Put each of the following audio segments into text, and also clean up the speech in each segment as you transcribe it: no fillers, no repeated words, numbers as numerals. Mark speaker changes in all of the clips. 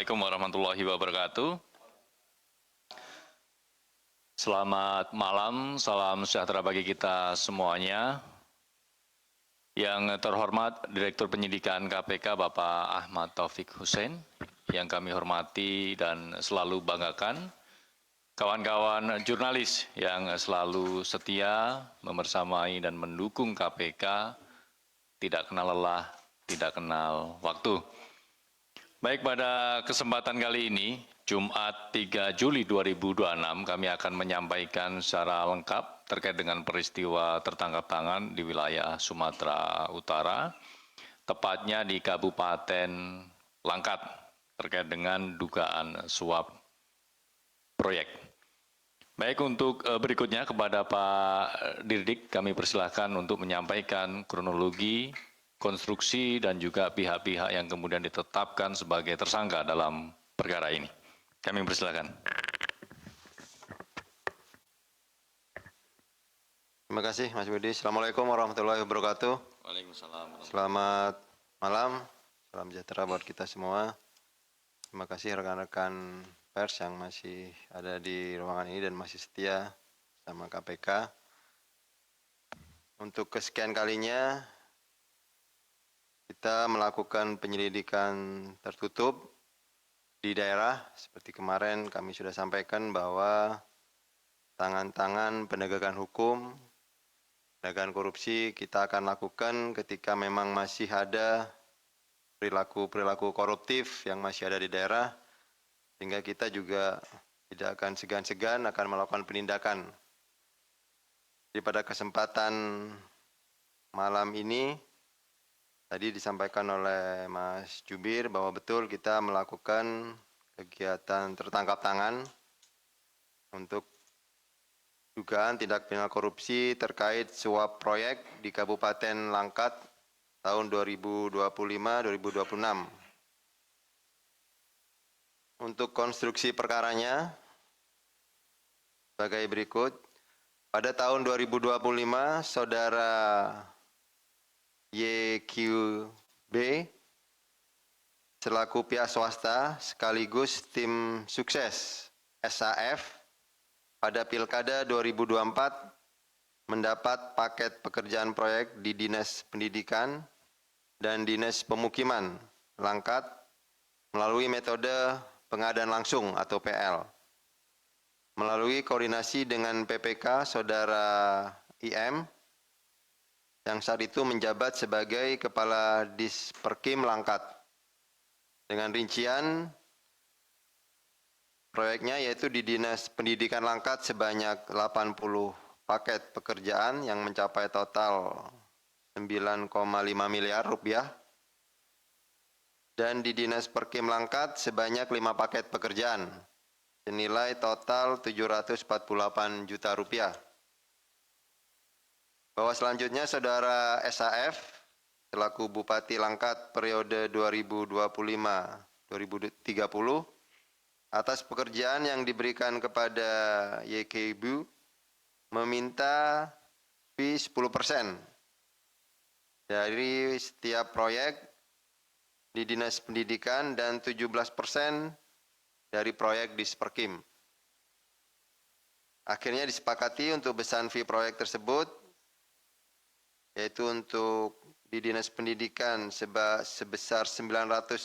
Speaker 1: Assalamualaikum warahmatullahi wabarakatuh. Selamat malam, salam sejahtera bagi kita semuanya. Yang terhormat Direktur Penyidikan KPK Bapak Ahmad Taufik Hussein, yang kami hormati dan selalu banggakan. Kawan-kawan jurnalis yang selalu setia membersamai dan mendukung KPK, tidak kenal lelah, tidak kenal waktu. Baik, pada kesempatan kali ini, Jumat 3 Juli 2026, kami akan menyampaikan secara lengkap terkait dengan peristiwa tertangkap tangan di wilayah Sumatera Utara, tepatnya di Kabupaten Langkat, terkait dengan dugaan suap proyek. Baik, untuk berikutnya kepada Pak Dirdik, kami persilahkan untuk menyampaikan kronologi, konstruksi, dan juga pihak-pihak yang kemudian ditetapkan sebagai tersangka dalam perkara ini. Kami persilahkan.
Speaker 2: Terima kasih Mas Budi. Assalamualaikum warahmatullahi wabarakatuh.
Speaker 1: Waalaikumsalam.
Speaker 2: Selamat malam, salam sejahtera buat kita semua. Terima kasih rekan-rekan pers yang masih ada di ruangan ini dan masih setia sama KPK. Untuk kesekian kalinya kita melakukan penyelidikan tertutup di daerah. Seperti kemarin kami sudah sampaikan bahwa tangan-tangan penegakan hukum, penegakan korupsi kita akan lakukan ketika memang masih ada perilaku-perilaku koruptif yang masih ada di daerah, sehingga kita juga tidak akan segan-segan akan melakukan penindakan. Jadi pada kesempatan malam ini, tadi disampaikan oleh Mas Jubir bahwa betul kita melakukan kegiatan tertangkap tangan untuk dugaan tindak pidana korupsi terkait suap proyek di Kabupaten Langkat tahun 2025-2026. Untuk konstruksi perkaranya sebagai berikut. Pada tahun 2025, Saudara YQB selaku pihak swasta sekaligus tim sukses SAF pada Pilkada 2024 mendapat paket pekerjaan proyek di Dinas Pendidikan dan Dinas Pemukiman Langkat melalui metode pengadaan langsung atau PL. Melalui koordinasi dengan PPK Saudara IM yang saat itu menjabat sebagai Kepala Disperkim Langkat. Dengan rincian proyeknya yaitu di Dinas Pendidikan Langkat sebanyak 80 paket pekerjaan yang mencapai total 9,5 miliar rupiah. Dan di Dinas Perkim Langkat sebanyak 5 paket pekerjaan senilai total 748 juta rupiah. Bahwa selanjutnya Saudara SAF selaku Bupati Langkat periode 2025-2030 atas pekerjaan yang diberikan kepada YKB meminta fee 10% dari setiap proyek di Dinas Pendidikan dan 17% dari proyek Disperkim. Akhirnya disepakati untuk besaran fee proyek tersebut yaitu untuk di Dinas Pendidikan sebesar 990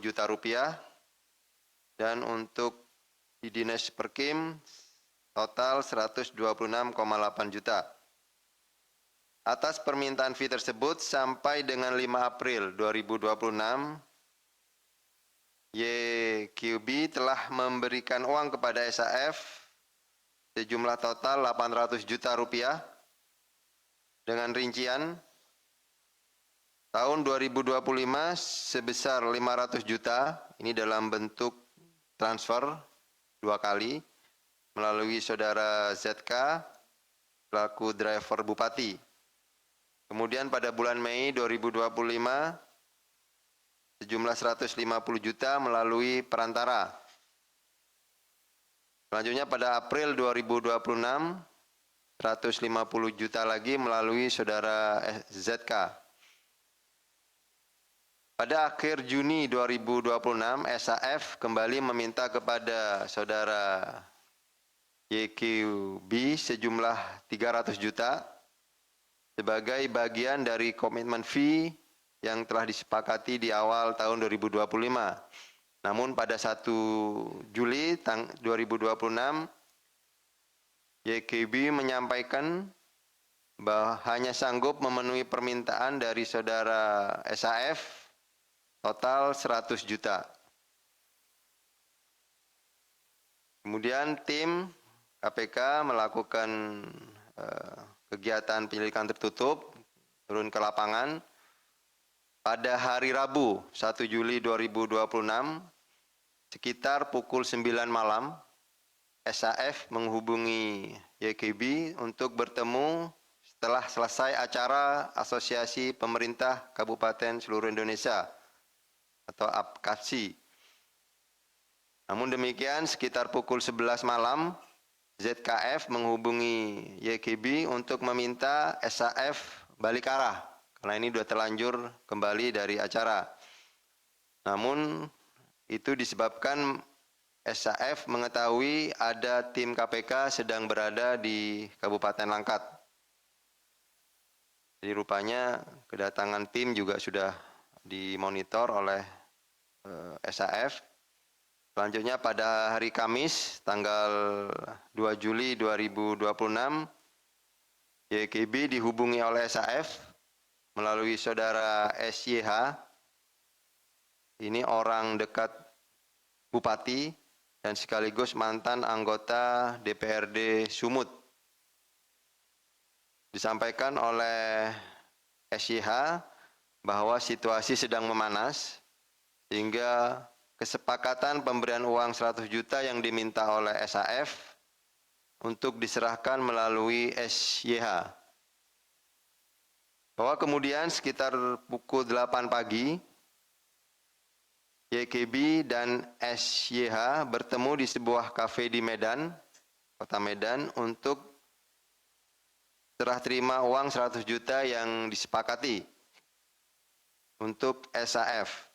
Speaker 2: juta rupiah dan untuk di Dinas Perkim total 126,8 juta. Atas permintaan fee tersebut sampai dengan 5 April 2026, YQB telah memberikan uang kepada SAF sejumlah total 800 juta rupiah dengan rincian tahun 2025 sebesar 500 juta, ini dalam bentuk transfer 2 kali melalui Saudara ZK selaku driver Bupati. Kemudian pada bulan Mei 2025 sejumlah 150 juta melalui perantara. Selanjutnya pada April 2026 150 juta lagi melalui Saudara ZK. Pada akhir Juni 2026, SAF kembali meminta kepada saudara YQB sejumlah 300 juta sebagai bagian dari komitmen fee yang telah disepakati di awal tahun 2025. Namun pada 1 Juli 2026, YQB menyampaikan bahwa hanya sanggup memenuhi permintaan dari saudara SAF total 100 juta. Kemudian tim KPK melakukan kegiatan penyelidikan tertutup, turun ke lapangan. Pada hari Rabu 1 Juli 2026, sekitar pukul 9 malam, SAF menghubungi YQB untuk bertemu setelah selesai acara Asosiasi Pemerintah Kabupaten Seluruh Indonesia atau APKASI. Namun demikian, sekitar pukul 11 malam, ZKF menghubungi YQB untuk meminta SAF balik arah, karena ini sudah terlanjur kembali dari acara. Namun itu disebabkan SAF mengetahui ada tim KPK sedang berada di Kabupaten Langkat. Jadi rupanya kedatangan tim juga sudah dimonitor oleh SAF. Selanjutnya pada hari Kamis tanggal 2 Juli 2026, YQB dihubungi oleh SAF melalui saudara SYH. Ini orang dekat Bupati dan sekaligus mantan anggota DPRD Sumut. Disampaikan oleh SYH bahwa situasi sedang memanas sehingga kesepakatan pemberian uang 100 juta yang diminta oleh SAF untuk diserahkan melalui SYH. Bahwa kemudian sekitar pukul 8 pagi, YQB dan SYH bertemu di sebuah kafe di Medan, Kota Medan, untuk serah terima uang 100 juta yang disepakati untuk SAF.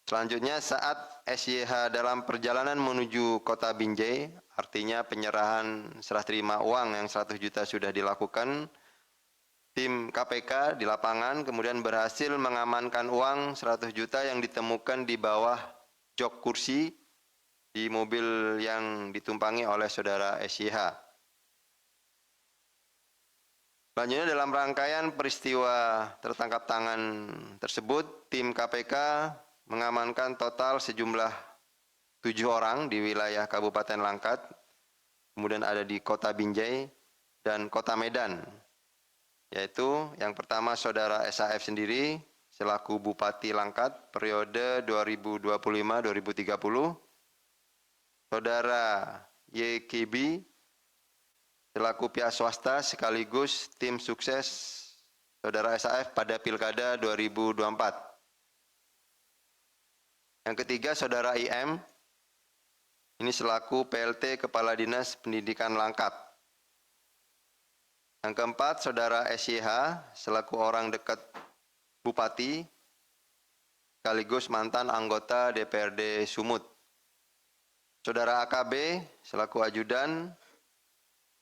Speaker 2: Selanjutnya saat SYH dalam perjalanan menuju Kota Binjai, artinya penyerahan serah terima uang yang 100 juta sudah dilakukan, tim KPK di lapangan kemudian berhasil mengamankan uang 100 juta yang ditemukan di bawah jok kursi di mobil yang ditumpangi oleh saudara SYH. Selanjutnya dalam rangkaian peristiwa tertangkap tangan tersebut, tim KPK mengamankan total sejumlah 7 orang di wilayah Kabupaten Langkat, kemudian ada di Kota Binjai dan Kota Medan, yaitu yang pertama saudara SAF sendiri selaku Bupati Langkat periode 2025-2030, saudara YQB selaku pihak swasta sekaligus tim sukses saudara SAF pada Pilkada 2024. Yang ketiga, saudara IM, ini selaku PLT Kepala Dinas Pendidikan Langkat. Yang keempat, saudara SYH, selaku orang dekat Bupati, sekaligus mantan anggota DPRD Sumut. Saudara AKB, selaku ajudan,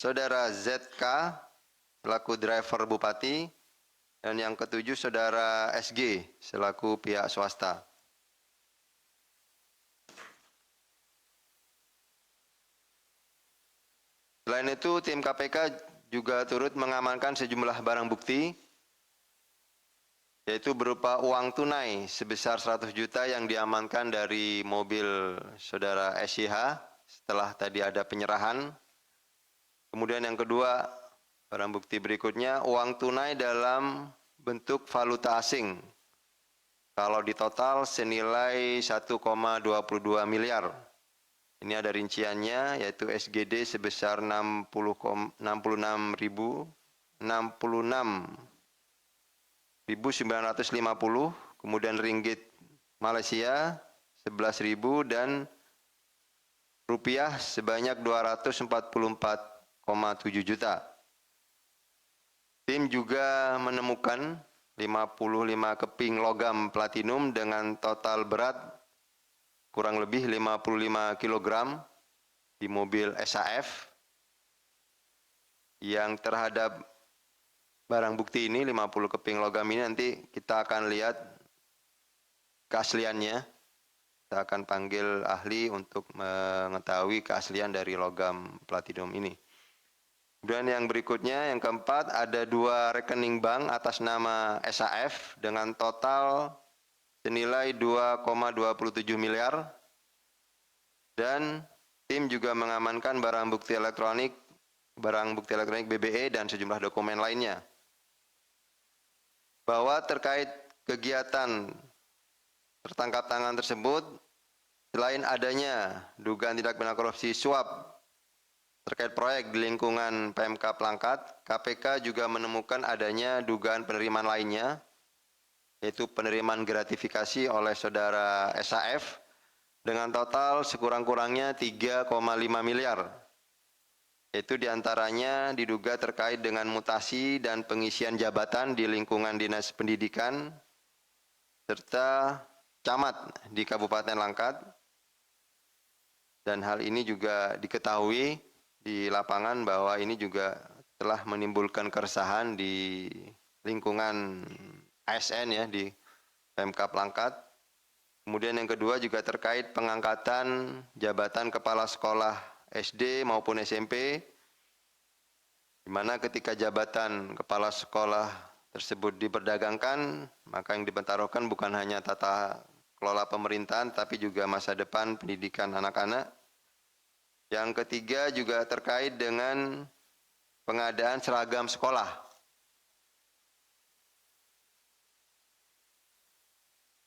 Speaker 2: saudara ZK, selaku driver Bupati, dan yang ketujuh, saudara SG, selaku pihak swasta. Selain itu, tim KPK juga turut mengamankan sejumlah barang bukti, yaitu berupa uang tunai sebesar 100 juta yang diamankan dari mobil saudara SYH setelah tadi ada penyerahan. Kemudian yang kedua, barang bukti berikutnya, uang tunai dalam bentuk valuta asing. Kalau di total senilai 1,22 miliar. Ini ada rinciannya, yaitu SGD sebesar 66.950, kemudian ringgit Malaysia 11.000 dan rupiah sebanyak 244,7 juta. Tim juga menemukan 55 keping logam platinum dengan total berat kurang lebih 55 kg di mobil SAF, yang terhadap barang bukti ini 50 keping logam ini nanti kita akan lihat keasliannya. Kita akan panggil ahli untuk mengetahui keaslian dari logam platinum ini. Kemudian yang berikutnya, yang keempat, ada 2 rekening bank atas nama SAF dengan total senilai 2,27 miliar. Dan tim juga mengamankan barang bukti elektronik BBE dan sejumlah dokumen lainnya. Bahwa terkait kegiatan tertangkap tangan tersebut, selain adanya dugaan tindak pidana korupsi suap terkait proyek di lingkungan PMK Pelangkat, KPK juga menemukan adanya dugaan penerimaan lainnya, yaitu penerimaan gratifikasi oleh saudara SAF dengan total sekurang-kurangnya 3,5 miliar. Yaitu diantaranya diduga terkait dengan mutasi dan pengisian jabatan di lingkungan Dinas Pendidikan, serta camat di Kabupaten Langkat. Dan hal ini juga diketahui di lapangan bahwa ini juga telah menimbulkan keresahan di lingkungan ASN ya, di PMK Pelangkat. Kemudian yang kedua juga terkait pengangkatan jabatan kepala sekolah SD maupun SMP, di mana ketika jabatan kepala sekolah tersebut diperdagangkan, maka yang dipertaruhkan bukan hanya tata kelola pemerintahan, tapi juga masa depan pendidikan anak-anak. Yang ketiga juga terkait dengan pengadaan seragam sekolah.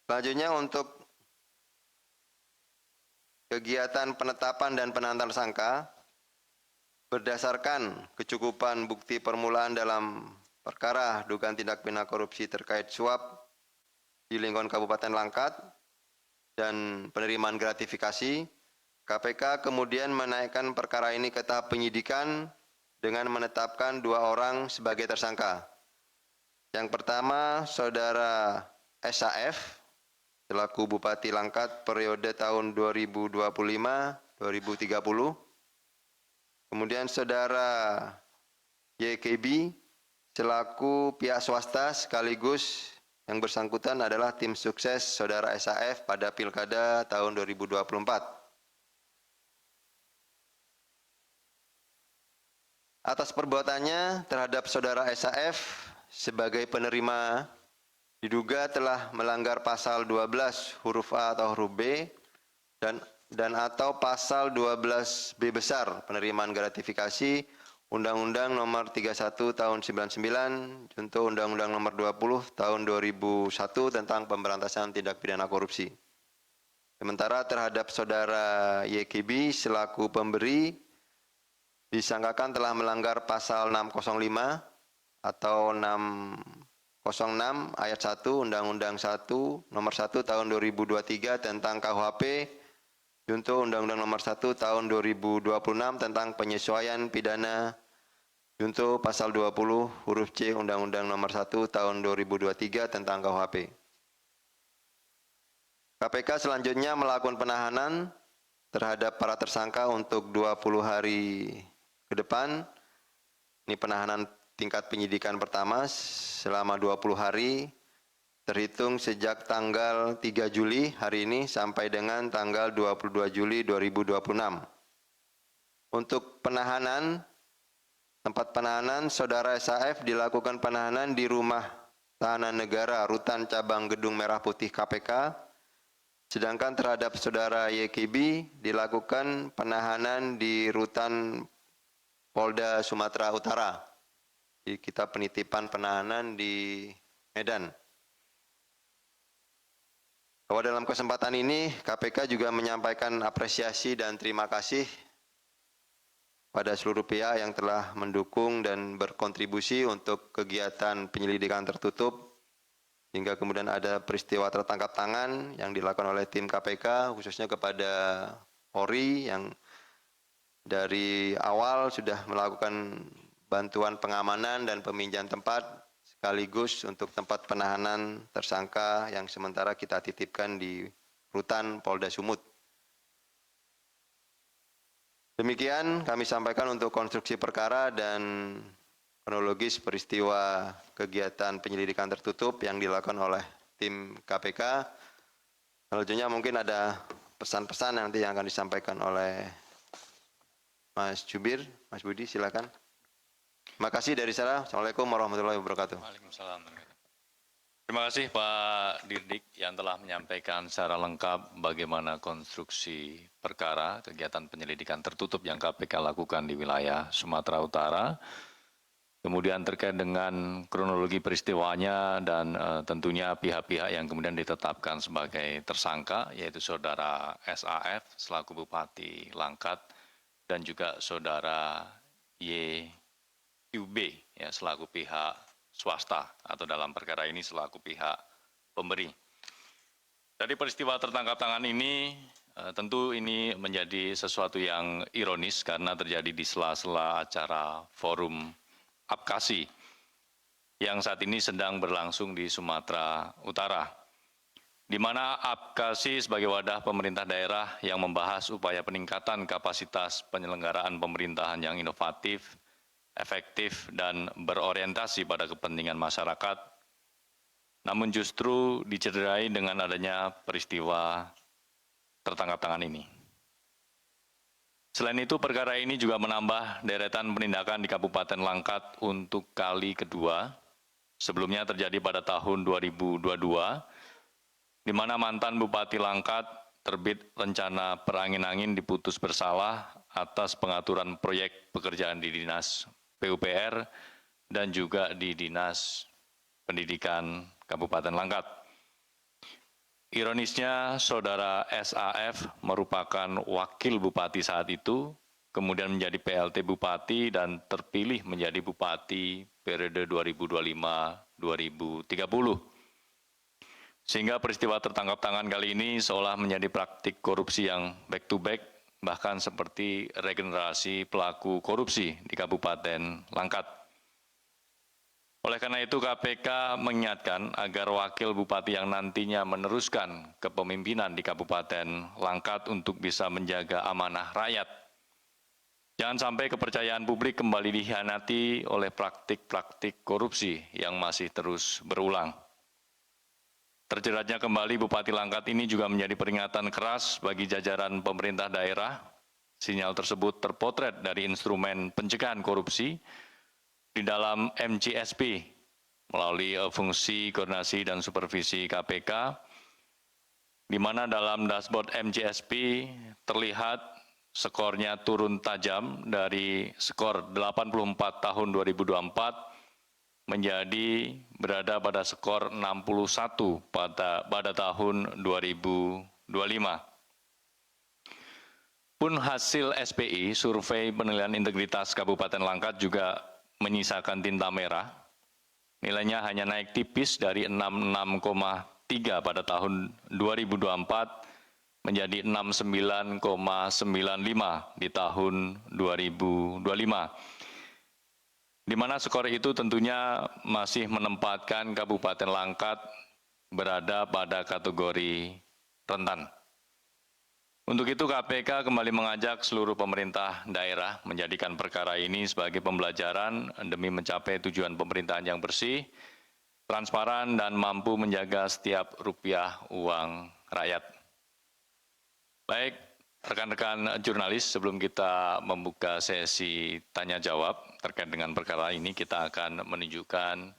Speaker 2: Selanjutnya untuk kegiatan penetapan dan penahanan tersangka, berdasarkan kecukupan bukti permulaan dalam perkara dugaan tindak pidana korupsi terkait suap di lingkungan Kabupaten Langkat dan penerimaan gratifikasi, KPK kemudian menaikkan perkara ini ke tahap penyidikan dengan menetapkan 2 orang sebagai tersangka. Yang pertama, saudara SAF selaku Bupati Langkat periode tahun 2025-2030. Kemudian saudara YKB selaku pihak swasta sekaligus yang bersangkutan adalah tim sukses saudara SAF pada Pilkada tahun 2024. Atas perbuatannya terhadap saudara SAF sebagai penerima diduga telah melanggar pasal 12 huruf A atau huruf B dan atau pasal 12 B besar penerimaan gratifikasi Undang-Undang Nomor 31 Tahun 99 junto Undang-Undang Nomor 20 Tahun 2001 tentang pemberantasan tindak pidana korupsi. Sementara terhadap saudara YKB selaku pemberi disangkakan telah melanggar pasal 605 atau 606 ayat 1 Undang-Undang 1 Nomor 1 Tahun 2023 tentang KUHP junto Undang-Undang Nomor 1 Tahun 2026 tentang penyesuaian pidana junto pasal 20 huruf C Undang-Undang Nomor 1 Tahun 2023 tentang KUHP. KPK selanjutnya melakukan penahanan terhadap para tersangka untuk 20 hari ke depan. Ini penahanan tingkat penyidikan pertama selama 20 hari terhitung sejak tanggal 3 Juli hari ini sampai dengan tanggal 22 Juli 2026. Untuk penahanan, tempat penahanan saudara SAF dilakukan penahanan di Rumah Tahanan Negara Rutan Cabang Gedung Merah Putih KPK, sedangkan terhadap saudara YKB dilakukan penahanan di Rutan Polda Sumatera Utara. Jadi kita penitipan penahanan di Medan. Bahwa dalam kesempatan ini KPK juga menyampaikan apresiasi dan terima kasih pada seluruh pihak yang telah mendukung dan berkontribusi untuk kegiatan penyelidikan tertutup hingga kemudian ada peristiwa tertangkap tangan yang dilakukan oleh tim KPK, khususnya kepada Polri yang dari awal sudah melakukan bantuan pengamanan dan peminjaman tempat sekaligus untuk tempat penahanan tersangka yang sementara kita titipkan di rutan Polda Sumut. Demikian kami sampaikan untuk konstruksi perkara dan kronologis peristiwa kegiatan penyelidikan tertutup yang dilakukan oleh tim KPK. Selanjutnya mungkin ada pesan-pesan nanti yang akan disampaikan oleh Mas Jubir. Mas Budi, silakan. Terima kasih dari saya. Assalamualaikum warahmatullahi wabarakatuh.
Speaker 1: Waalaikumsalam. Terima kasih Pak Dirdik yang telah menyampaikan secara lengkap bagaimana konstruksi perkara kegiatan penyelidikan tertutup yang KPK lakukan di wilayah Sumatera Utara. Kemudian terkait dengan kronologi peristiwanya dan tentunya pihak-pihak yang kemudian ditetapkan sebagai tersangka, yaitu Saudara SAF selaku Bupati Langkat dan juga Saudara YQB ya, selaku pihak swasta atau dalam perkara ini selaku pihak pemberi. Dari peristiwa tertangkap tangan ini, tentu ini menjadi sesuatu yang ironis karena terjadi di sela-sela acara forum APKASI yang saat ini sedang berlangsung di Sumatera Utara, di mana APKASI sebagai wadah pemerintah daerah yang membahas upaya peningkatan kapasitas penyelenggaraan pemerintahan yang inovatif, efektif, dan berorientasi pada kepentingan masyarakat, namun justru dicederai dengan adanya peristiwa tertangkap tangan ini. Selain itu, perkara ini juga menambah deretan penindakan di Kabupaten Langkat untuk kali kedua. Sebelumnya terjadi pada tahun 2022, di mana mantan Bupati Langkat terbit rencana perangin-angin diputus bersalah atas pengaturan proyek pekerjaan di Dinas PUPR dan juga di Dinas Pendidikan Kabupaten Langkat. Ironisnya, Saudara SAF merupakan wakil bupati saat itu, kemudian menjadi PLT Bupati dan terpilih menjadi Bupati periode 2025-2030. Sehingga peristiwa tertangkap tangan kali ini seolah menjadi praktik korupsi yang back to back, bahkan seperti regenerasi pelaku korupsi di Kabupaten Langkat. Oleh karena itu KPK mengingatkan agar wakil bupati yang nantinya meneruskan kepemimpinan di Kabupaten Langkat untuk bisa menjaga amanah rakyat. Jangan sampai kepercayaan publik kembali dikhianati oleh praktik-praktik korupsi yang masih terus berulang. Terjeratnya kembali Bupati Langkat ini juga menjadi peringatan keras bagi jajaran pemerintah daerah. Sinyal tersebut terpotret dari instrumen pencegahan korupsi di dalam MCSP melalui fungsi koordinasi dan supervisi KPK, di mana dalam dashboard MCSP terlihat skornya turun tajam dari skor 84 tahun 2024 menjadi berada pada skor 61 pada tahun 2025. Pun hasil SPI, Survei Penilaian Integritas Kabupaten Langkat juga menyisakan tinta merah, nilainya hanya naik tipis dari 66,3 pada tahun 2024 menjadi 69,95 di tahun 2025. Di mana skor itu tentunya masih menempatkan Kabupaten Langkat berada pada kategori rentan. Untuk itu KPK kembali mengajak seluruh pemerintah daerah menjadikan perkara ini sebagai pembelajaran demi mencapai tujuan pemerintahan yang bersih, transparan, dan mampu menjaga setiap rupiah uang rakyat. Baik, rekan-rekan jurnalis, sebelum kita membuka sesi tanya-jawab terkait dengan perkara ini, kita akan menunjukkan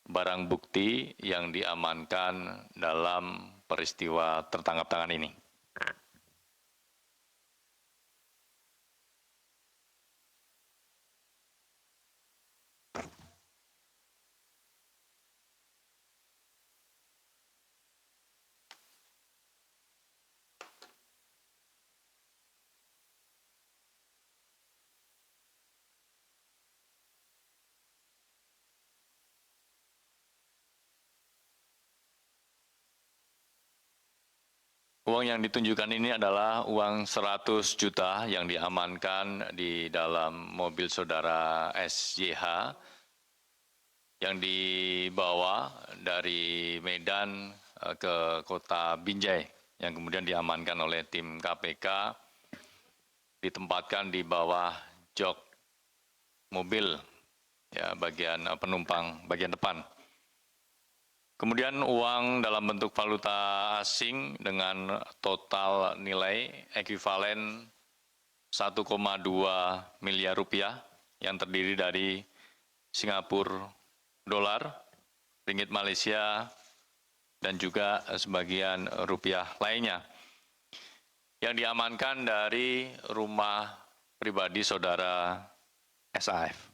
Speaker 1: barang bukti yang diamankan dalam peristiwa tertangkap tangan ini. Uang yang ditunjukkan ini adalah uang 100 juta yang diamankan di dalam mobil saudara SYH yang dibawa dari Medan ke kota Binjai yang kemudian diamankan oleh tim KPK, ditempatkan di bawah jok mobil, ya, bagian penumpang bagian depan. Kemudian uang dalam bentuk valuta asing dengan total nilai ekuivalen 1,2 miliar rupiah yang terdiri dari Singapura dolar, ringgit Malaysia, dan juga sebagian rupiah lainnya yang diamankan dari rumah pribadi saudara SAF.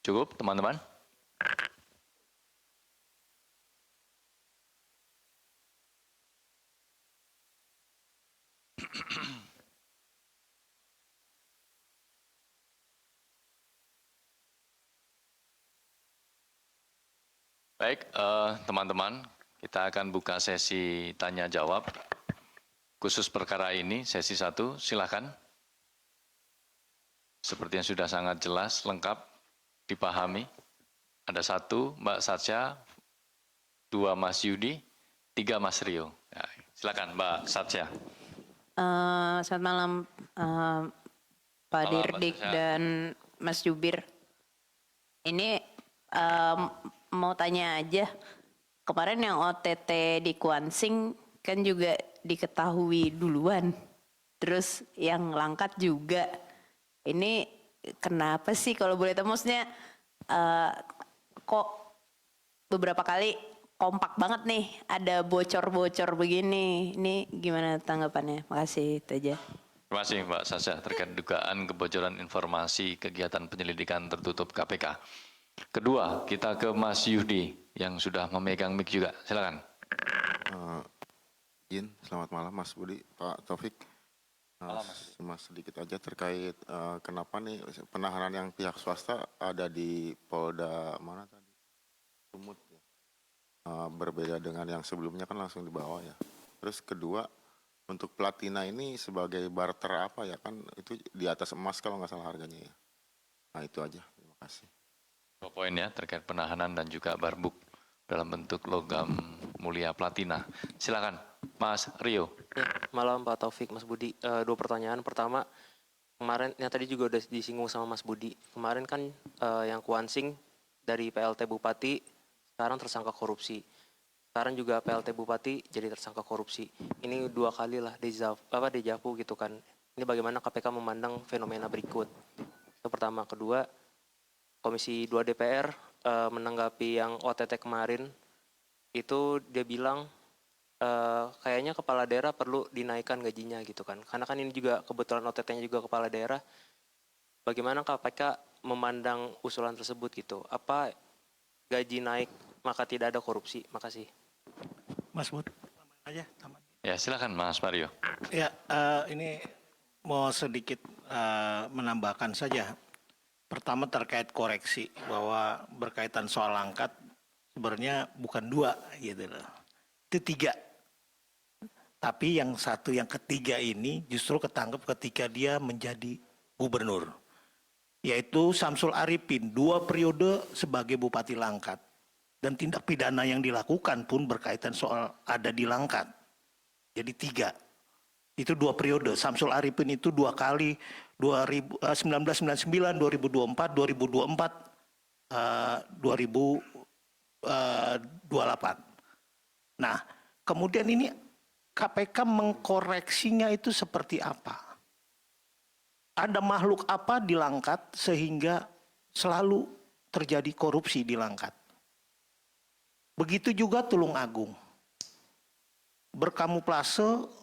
Speaker 1: Cukup, teman-teman? Baik, teman-teman, kita akan buka sesi tanya jawab. Khusus perkara ini, sesi 1, silakan. Seperti yang sudah sangat jelas, lengkap, dipahami. Ada 1, Mbak Satya, 2, Mas Yudi, 3, Mas Rio. Ya, silakan, Mbak Satya.
Speaker 3: Selamat malam, Pak
Speaker 1: Malam,
Speaker 3: Dirdik
Speaker 1: Mbak Satya.
Speaker 3: dan Mas Jubir. Ini mau tanya aja, kemarin yang OTT di Kuansing kan juga diketahui duluan, terus yang Langkat juga. Ini kenapa sih kalau boleh tahu, maksudnya kok beberapa kali kompak banget nih ada bocor-bocor begini. Ini gimana tanggapannya? Makasih, itu aja.
Speaker 1: Terima kasih Mbak Sasha terkait dugaan kebocoran informasi kegiatan penyelidikan tertutup KPK. Kedua, kita ke Mas Yudi yang sudah memegang mic juga. Silakan.
Speaker 4: Selamat malam Mas Budi, Pak Taufik. Mas sedikit aja terkait kenapa nih penahanan yang pihak swasta ada di Polda mana tadi? Sumut ya. Berbeda dengan yang sebelumnya kan langsung dibawa ya. Terus kedua, untuk platina ini sebagai barter apa ya, kan itu di atas emas kalau nggak salah harganya ya. Nah itu aja, terima kasih.
Speaker 1: 2 poin ya terkait penahanan dan juga barbuk dalam bentuk logam mulia platina. Silakan Mas Rio.
Speaker 5: Ya, malam Pak Taufik, Mas Budi. 2 pertanyaan. Pertama, kemarin yang tadi juga udah disinggung sama Mas Budi. Kemarin kan yang Kuansing dari PLT Bupati sekarang tersangka korupsi. Sekarang juga PLT Bupati jadi tersangka korupsi. Ini 2 kali lah dejavu gitu kan. Ini bagaimana KPK memandang fenomena berikut. Itu pertama. Kedua, Komisi 2 DPR menanggapi yang OTT kemarin itu dia bilang kayaknya kepala daerah perlu dinaikkan gajinya gitu kan. Karena kan ini juga kebetulan OTT-nya juga kepala daerah. Bagaimana KPK memandang usulan tersebut gitu? Apa gaji naik maka tidak ada korupsi? Makasih.
Speaker 6: Mas Bud, tambahin aja. Tambahin.
Speaker 1: Ya silakan Mas Mario.
Speaker 6: Ya, ini mau sedikit menambahkan saja. Pertama terkait koreksi bahwa berkaitan soal angkat sebenarnya bukan 2 gitu loh. Itu 3. Tapi yang satu yang ketiga ini justru ketangkep ketika dia menjadi gubernur. Yaitu Samsul Arifin 2 periode sebagai Bupati Langkat. Dan tindak pidana yang dilakukan pun berkaitan soal ada di Langkat. Jadi 3. Itu 2 periode. Samsul Arifin itu 2 kali 1999, 2024, 2024, 2028. Nah, kemudian ini KPK mengkoreksinya itu seperti apa? Ada makhluk apa di Langkat sehingga selalu terjadi korupsi di Langkat? Begitu juga Tulung Agung. Berkamuflase.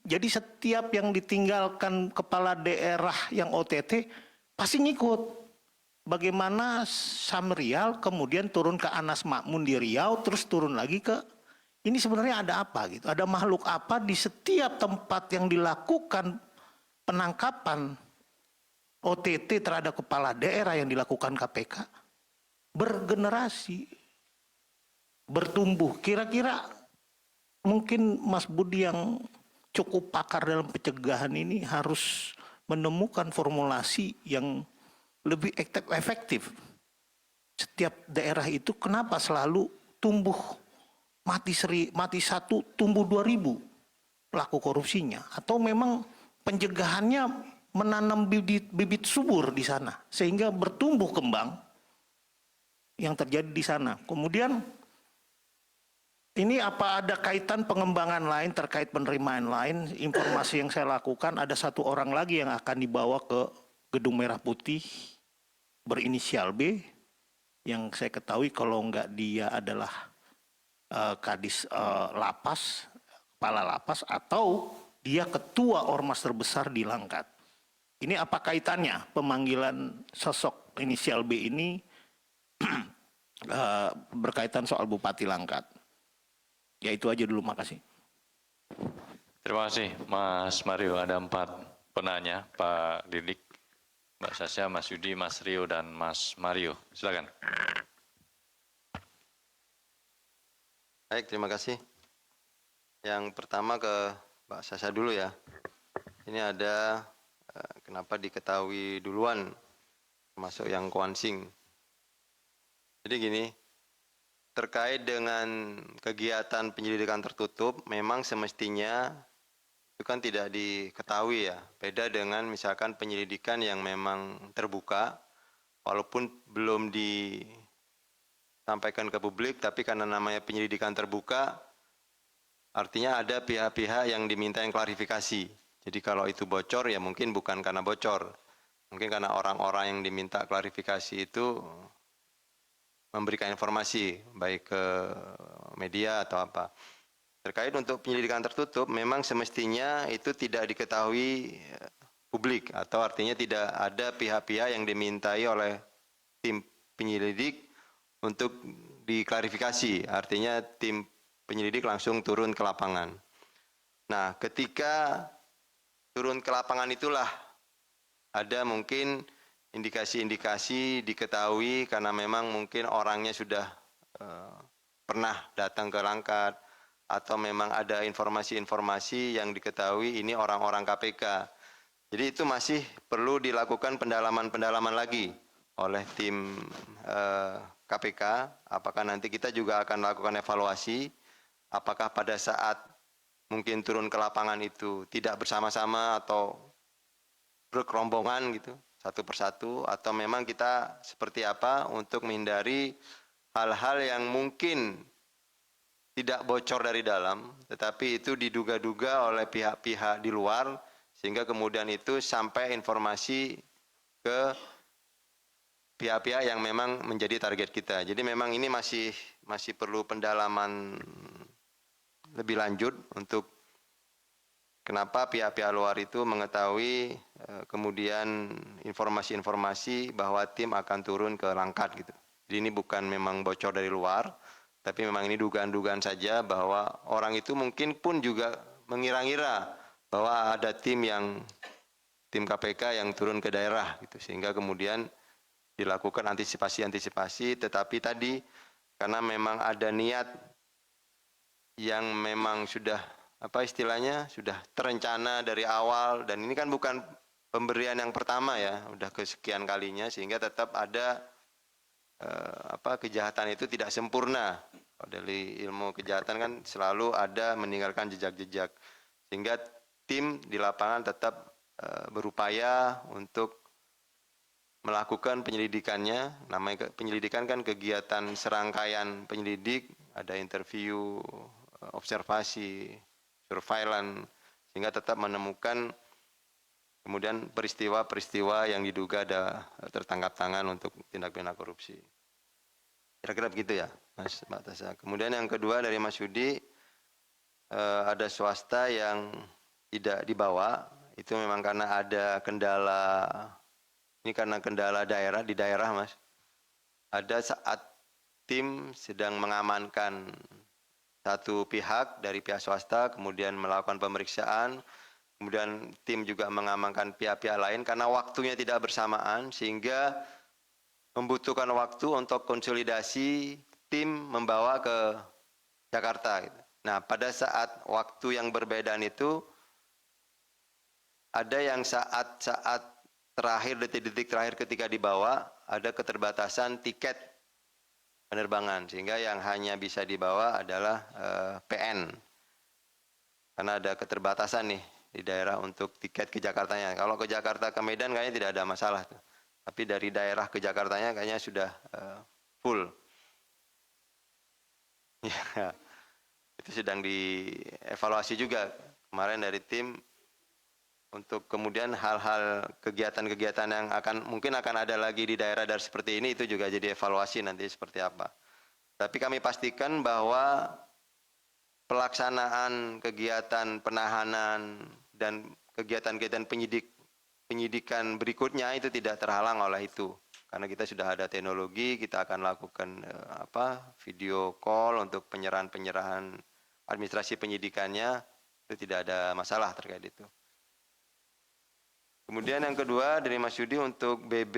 Speaker 6: Jadi setiap yang ditinggalkan kepala daerah yang OTT pasti ngikut. Bagaimana Samrial kemudian turun ke Anas Makmun di Riau, terus turun lagi ke, ini sebenarnya ada apa gitu? Ada makhluk apa di setiap tempat yang dilakukan penangkapan OTT terhadap kepala daerah yang dilakukan KPK? bergenerasi, bertumbuh. Kira-kira mungkin Mas Budi yang cukup pakar dalam pencegahan ini harus menemukan formulasi yang lebih efektif. Setiap daerah itu kenapa selalu tumbuh mati satu, tumbuh 2.000 pelaku korupsinya? Atau memang pencegahannya menanam bibit subur di sana sehingga bertumbuh kembang yang terjadi di sana. Kemudian ini apa ada kaitan pengembangan lain terkait penerimaan lain? Informasi yang saya lakukan ada satu orang lagi yang akan dibawa ke Gedung Merah Putih berinisial B, yang saya ketahui kalau enggak dia adalah kadis lapas, kepala lapas, atau dia ketua ormas terbesar di Langkat. Ini apa kaitannya pemanggilan sosok inisial B ini berkaitan soal Bupati Langkat? Ya itu aja dulu, makasih.
Speaker 1: Terima kasih Mas Mario. Ada 4 penanya, Pak Didik, Mbak Sasha, Mas Yudi, Mas Rio, dan Mas Mario. Silakan.
Speaker 2: Baik, terima kasih. Yang pertama ke Mbak Sasha dulu ya. Ini ada kenapa diketahui duluan, termasuk yang Kuansing. Jadi gini, terkait dengan kegiatan penyelidikan tertutup, memang semestinya itu kan tidak diketahui ya. Beda dengan misalkan penyelidikan yang memang terbuka, walaupun belum disampaikan ke publik, tapi karena namanya penyelidikan terbuka, artinya ada pihak-pihak yang dimintain klarifikasi. Jadi kalau itu bocor ya mungkin bukan karena bocor, mungkin karena orang-orang yang diminta klarifikasi itu memberikan informasi baik ke media atau apa. Terkait untuk penyelidikan tertutup, memang semestinya itu tidak diketahui publik, atau artinya tidak ada pihak-pihak yang dimintai oleh tim penyelidik untuk diklarifikasi. Artinya tim penyelidik langsung turun ke lapangan. Nah, ketika turun ke lapangan itulah ada mungkin indikasi-indikasi diketahui karena memang mungkin orangnya sudah pernah datang ke Langkat, atau memang ada informasi-informasi yang diketahui ini orang-orang KPK. Jadi itu masih perlu dilakukan pendalaman-pendalaman lagi oleh tim KPK. Apakah nanti kita juga akan melakukan evaluasi, apakah pada saat mungkin turun ke lapangan itu tidak bersama-sama atau berkerombongan gitu, satu persatu, atau memang kita seperti apa untuk menghindari hal-hal yang mungkin tidak bocor dari dalam, tetapi itu diduga-duga oleh pihak-pihak di luar, sehingga kemudian itu sampai informasi ke pihak-pihak yang memang menjadi target kita. Jadi memang ini masih perlu pendalaman lebih lanjut untuk kenapa pihak-pihak luar itu mengetahui kemudian informasi-informasi bahwa tim akan turun ke Langkat gitu. Jadi ini bukan memang bocor dari luar, tapi memang ini dugaan-dugaan saja bahwa orang itu mungkin pun juga mengira-ngira bahwa ada tim KPK yang turun ke daerah gitu, sehingga kemudian dilakukan antisipasi-antisipasi, tetapi tadi karena memang ada niat yang memang sudah apa istilahnya sudah terencana dari awal, dan ini kan bukan pemberian yang pertama ya, udah kesekian kalinya, sehingga tetap ada kejahatan itu tidak sempurna. Dari ilmu kejahatan kan selalu ada meninggalkan jejak-jejak, sehingga tim di lapangan tetap berupaya untuk melakukan penyelidikannya. Namanya penyelidikan kan kegiatan serangkaian penyelidik, ada interview, observasi, surveillance, sehingga tetap menemukan kemudian peristiwa-peristiwa yang diduga ada tertangkap tangan untuk tindak pidana korupsi. Kira-kira begitu ya, Mbak Tasha. Kemudian yang kedua dari Mas Yudi, ada swasta yang tidak dibawa, itu memang karena ada kendala, ini karena kendala daerah, di daerah Mas. Ada saat tim sedang mengamankan satu pihak dari pihak swasta, kemudian melakukan pemeriksaan, kemudian tim juga mengamankan pihak-pihak lain, karena waktunya tidak bersamaan, sehingga membutuhkan waktu untuk konsolidasi tim membawa ke Jakarta. Gitu. Nah, pada saat waktu yang berbedaan itu, ada yang saat-saat terakhir, detik-detik terakhir ketika dibawa, ada keterbatasan tiket penerbangan. Sehingga yang hanya bisa dibawa adalah PN. Karena ada keterbatasan nih di daerah untuk tiket ke Jakartanya. Kalau ke Jakarta ke Medan kayaknya tidak ada masalah. Tuh. Tapi dari daerah ke Jakartanya kayaknya sudah full. Ya, itu sedang dievaluasi juga kemarin dari tim untuk kemudian hal-hal kegiatan-kegiatan yang mungkin akan ada lagi di daerah seperti ini, itu juga jadi evaluasi nanti seperti apa. Tapi kami pastikan bahwa pelaksanaan kegiatan penahanan dan kegiatan-kegiatan penyidikan berikutnya itu tidak terhalang oleh itu. Karena kita sudah ada teknologi, kita akan lakukan video call untuk penyerahan administrasi penyidikannya, itu tidak ada masalah terkait itu. Kemudian yang kedua dari Mas Yudi untuk BB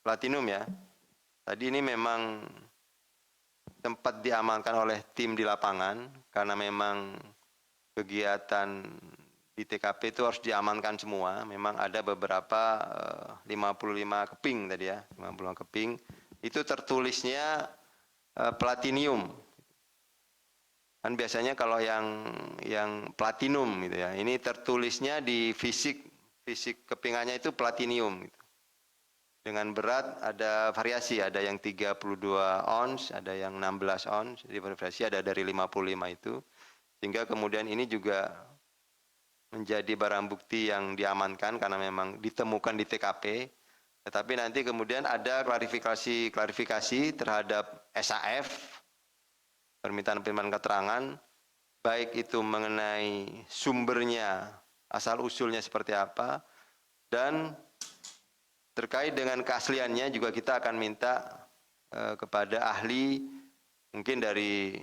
Speaker 2: Platinum ya. Tadi ini memang tempat diamankan oleh tim di lapangan karena memang kegiatan di TKP itu harus diamankan semua. Memang ada beberapa 55 keping tadi ya, 55 keping. Itu tertulisnya platinum. Kan biasanya kalau yang platinum gitu ya, ini tertulisnya di fisik kepingannya itu platinum gitu. Dengan berat ada variasi, ada yang 32 ons, ada yang 16 ons, jadi variasi ada dari 55 itu. Sehingga kemudian ini juga menjadi barang bukti yang diamankan karena memang ditemukan di TKP. Tetapi nanti kemudian ada klarifikasi terhadap SAF, permintaan keterangan, baik itu mengenai sumbernya, asal-usulnya seperti apa, dan terkait dengan keasliannya juga kita akan minta kepada ahli, mungkin dari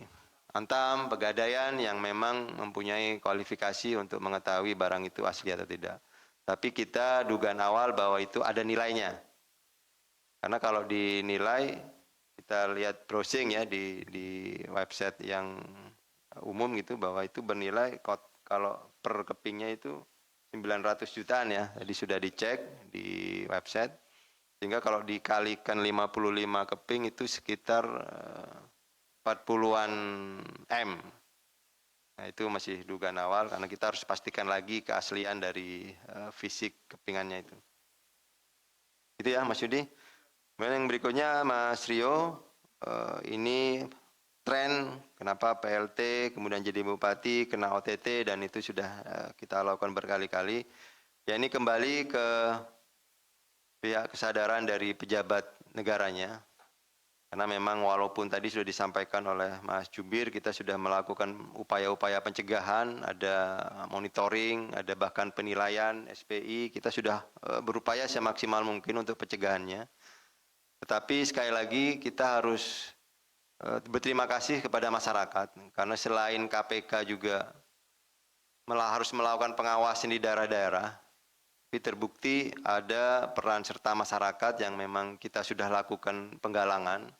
Speaker 2: Antam, Pegadaian yang memang mempunyai kualifikasi untuk mengetahui barang itu asli atau tidak. Tapi kita dugaan awal bahwa itu ada nilainya. Karena kalau dinilai, kita lihat browsing ya di website yang umum gitu, bahwa itu bernilai kalau per kepingnya itu 900 jutaan ya. Jadi sudah dicek di website. Sehingga kalau dikalikan 55 keping itu sekitar 40-an M. Nah, itu masih dugaan awal karena kita harus pastikan lagi keaslian dari fisik kepingannya itu. Itu ya Mas Yudi. Kemudian yang berikutnya Mas Rio, ini tren kenapa PLT kemudian jadi bupati kena OTT dan itu sudah kita lakukan berkali-kali. Ya ini kembali ke pihak kesadaran dari pejabat negaranya. Karena memang walaupun tadi sudah disampaikan oleh Mas Jubir, kita sudah melakukan upaya-upaya pencegahan, ada monitoring, ada bahkan penilaian SPI, kita sudah berupaya semaksimal mungkin untuk pencegahannya. Tetapi sekali lagi kita harus berterima kasih kepada masyarakat, karena selain KPK juga harus melakukan pengawasan di daerah-daerah, tapi terbukti ada peran serta masyarakat yang memang kita sudah lakukan penggalangan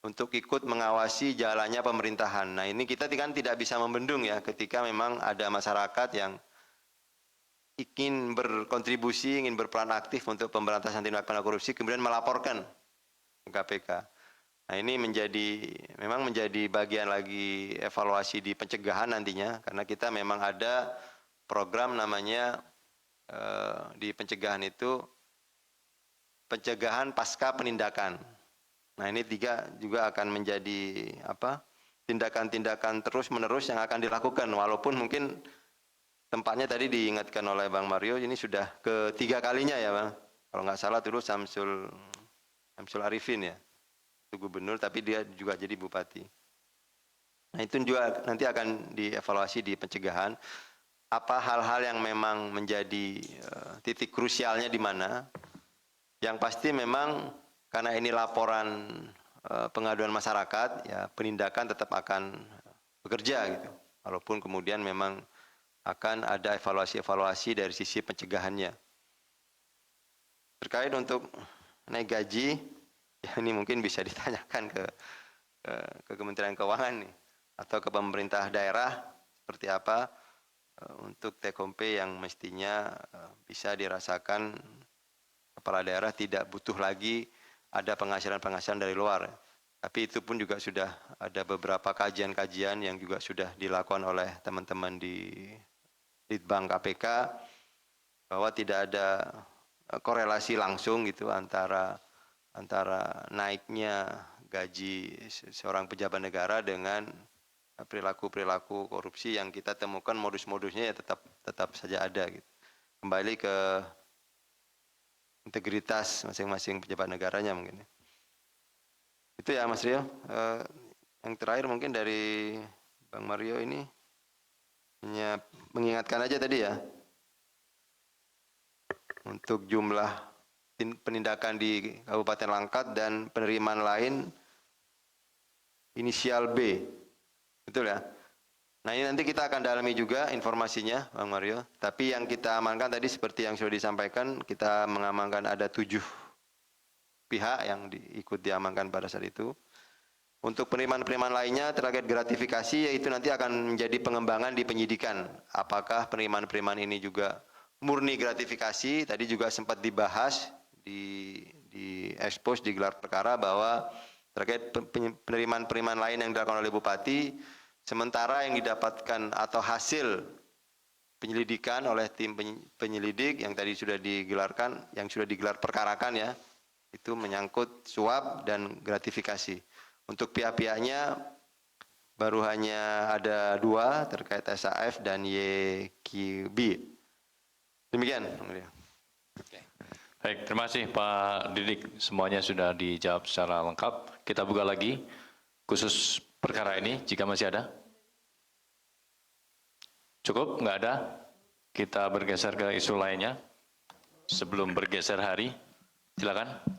Speaker 2: untuk ikut mengawasi jalannya pemerintahan. Nah ini kita kan tidak bisa membendung ya ketika memang ada masyarakat yang ingin berkontribusi, ingin berperan aktif untuk pemberantasan tindak pidana korupsi, kemudian melaporkan ke KPK. Nah ini memang menjadi bagian lagi evaluasi di pencegahan nantinya, karena kita memang ada program namanya di pencegahan itu, pencegahan pasca penindakan. Nah ini juga akan menjadi tindakan-tindakan terus-menerus yang akan dilakukan, walaupun mungkin tempatnya tadi diingatkan oleh Bang Mario, ini sudah ketiga kalinya ya Bang. Kalau nggak salah dulu Samsul Arifin ya, itu gubernur tapi dia juga jadi bupati. Nah itu juga nanti akan dievaluasi di pencegahan, apa hal-hal yang memang menjadi titik krusialnya di mana. Yang pasti memang karena ini laporan pengaduan masyarakat, ya penindakan tetap akan bekerja gitu. Walaupun kemudian memang akan ada evaluasi-evaluasi dari sisi pencegahannya. Terkait untuk naik gaji, ya ini mungkin bisa ditanyakan ke Kementerian Keuangan nih, atau ke pemerintah daerah seperti apa untuk take home pay yang mestinya bisa dirasakan kepala daerah tidak butuh lagi ada penghasilan-penghasilan dari luar. Tapi itu pun juga sudah ada beberapa kajian-kajian yang juga sudah dilakukan oleh teman-teman di Litbang KPK bahwa tidak ada korelasi langsung gitu antara naiknya gaji seorang pejabat negara dengan perilaku-perilaku korupsi yang kita temukan modus-modusnya ya tetap saja ada gitu. Kembali ke integritas masing-masing pejabat negaranya mungkin. Itu ya Mas Rio. Yang terakhir mungkin dari Bang Mario ini hanya mengingatkan aja tadi ya. Untuk jumlah penindakan di Kabupaten Langkat dan penerimaan lain inisial B. Betul ya? Nah ini nanti kita akan dalami juga informasinya Bang Mario. Tapi yang kita amankan tadi seperti yang sudah disampaikan, kita mengamankan ada 7 pihak yang ikut diamankan pada saat itu. Untuk penerimaan-penerimaan lainnya terkait gratifikasi yaitu nanti akan menjadi pengembangan di penyidikan. Apakah penerimaan-penerimaan ini juga murni gratifikasi? Tadi juga sempat dibahas di expose di gelar perkara bahwa terkait penerimaan-penerimaan lain yang dilakukan oleh Bupati, sementara yang didapatkan atau hasil penyelidikan oleh tim penyelidik yang tadi sudah digelarkan, yang sudah digelar perkarakan ya, itu menyangkut suap dan gratifikasi. Untuk pihak-pihaknya baru hanya ada 2 terkait SAF dan YQB. Demikian.
Speaker 1: Baik, terima kasih Pak Didik. Semuanya sudah dijawab secara lengkap. Kita buka lagi khusus perkara ini jika masih ada. Cukup? Nggak ada? Kita bergeser ke isu lainnya. Sebelum bergeser hari, silakan.